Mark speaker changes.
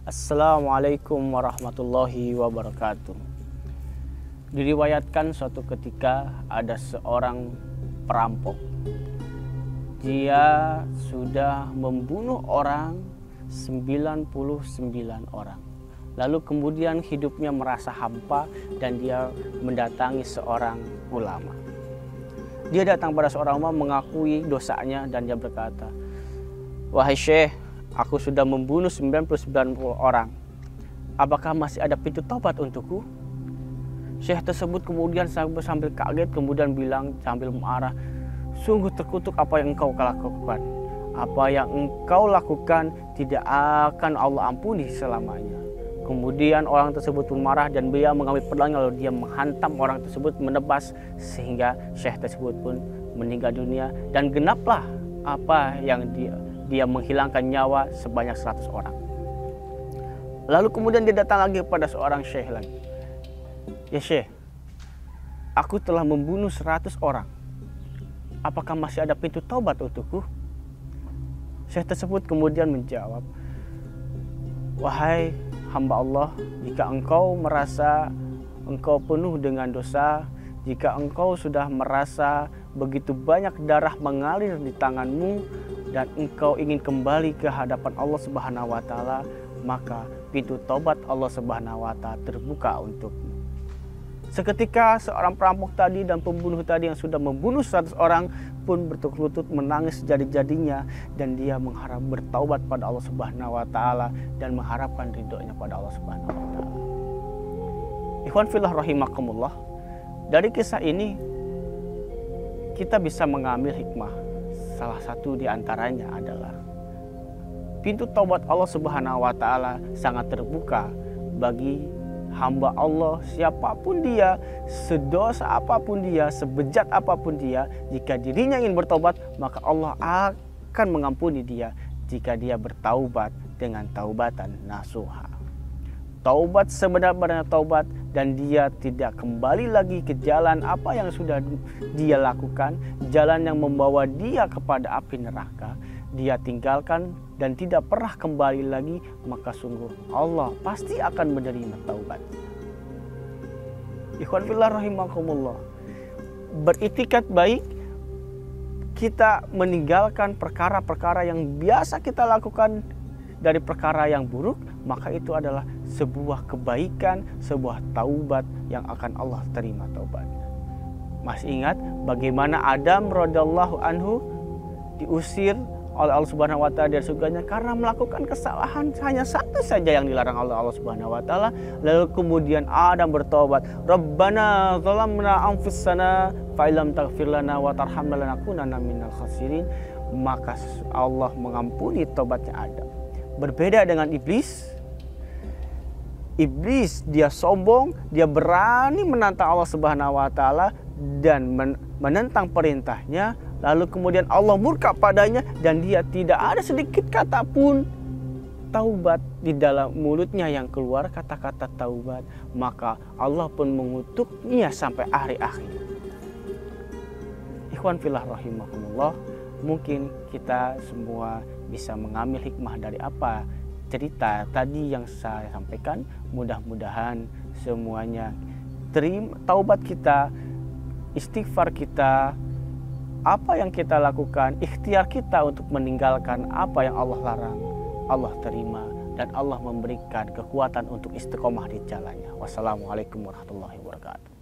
Speaker 1: Assalamualaikum warahmatullahi wabarakatuh. Diriwayatkan suatu ketika ada seorang perampok. Dia sudah membunuh orang 99 orang. Lalu kemudian hidupnya merasa hampa dan dia mendatangi seorang ulama. Dia datang pada seorang ulama mengakui dosanya dan dia berkata, "Wahai Syekh, aku sudah membunuh 99 orang. Apakah masih ada pintu taubat untukku?" Syekh tersebut kemudian sambil kaget kemudian bilang sambil marah, "Sungguh terkutuk apa yang engkau lakukan. Apa yang engkau lakukan tidak akan Allah ampuni selamanya." Kemudian orang tersebut pun marah dan dia mengambil pedangnya lalu dia menghantam orang tersebut, menebas sehingga Syekh tersebut pun meninggal dunia dan genaplah apa yang dia menghilangkan nyawa sebanyak 100 orang. Lalu kemudian dia datang lagi kepada seorang Syekh lagi. "Ya Syekh, aku telah membunuh 100 orang. Apakah masih ada pintu taubat untukku?" Syekh tersebut kemudian menjawab, "Wahai hamba Allah, jika engkau merasa engkau penuh dengan dosa, jika engkau sudah merasa begitu banyak darah mengalir di tanganmu dan engkau ingin kembali ke hadapan Allah Subhanahu wa taala, maka pintu taubat Allah Subhanahu wa taala terbuka untukmu." Seketika seorang perampok tadi dan pembunuh tadi yang sudah membunuh 100 orang pun bertukuk lutut menangis jadi-jadinya dan dia mengharap bertaubat pada Allah Subhanahu wa taala dan mengharapkan ridhonya pada Allah Subhanahu wa taala. Ikhwan fillah rahimakumullah. Dari kisah ini kita bisa mengambil hikmah. Salah satu di antaranya adalah pintu taubat Allah Subhanahu wa taala sangat terbuka bagi hamba Allah siapapun dia, sedosa apapun dia, sebejat apapun dia, jika dirinya ingin bertobat maka Allah akan mengampuni dia jika dia bertaubat dengan taubatan nasuha. Taubat sebenar-benarnya taubat dan dia tidak kembali lagi ke jalan apa yang sudah dia lakukan, jalan yang membawa dia kepada api neraka. Dia tinggalkan dan tidak pernah kembali lagi, maka sungguh Allah pasti akan menerima taubatnya. Ikhwan fillah rahimakumullah. Beritikat baik, kita meninggalkan perkara-perkara yang biasa kita lakukan dari perkara yang buruk, maka itu adalah sebuah kebaikan, sebuah taubat yang akan Allah terima taubatnya. Masih ingat bagaimana Adam radhiyallahu anhu diusir oleh Allah Subhanahu wa taala dari surganya karena melakukan kesalahan hanya satu saja yang dilarang oleh Allah Subhanahu wa taala. Lalu kemudian Adam bertobat, "Rabbana zalamna anfusana fa illam taghfir lana wa tarhamna lanakunanna minal khasirin." Maka Allah mengampuni tobatnya Adam. Berbeda dengan iblis. Iblis dia sombong, dia berani menantang Allah Subhanahu wa taala dan menentang perintahnya. Lalu kemudian Allah murka padanya dan dia tidak ada sedikit kata pun taubat di dalam mulutnya yang keluar kata-kata taubat. Maka Allah pun mengutuknya sampai akhir. Ikhwan fillah rahimakumullah. Mungkin kita semua bisa mengambil hikmah dari apa cerita tadi yang saya sampaikan. Mudah-mudahan semuanya terima taubat kita, istighfar kita, apa yang kita lakukan, ikhtiar kita untuk meninggalkan apa yang Allah larang, Allah terima dan Allah memberikan kekuatan untuk istiqomah di jalannya. Wassalamualaikum warahmatullahi wabarakatuh.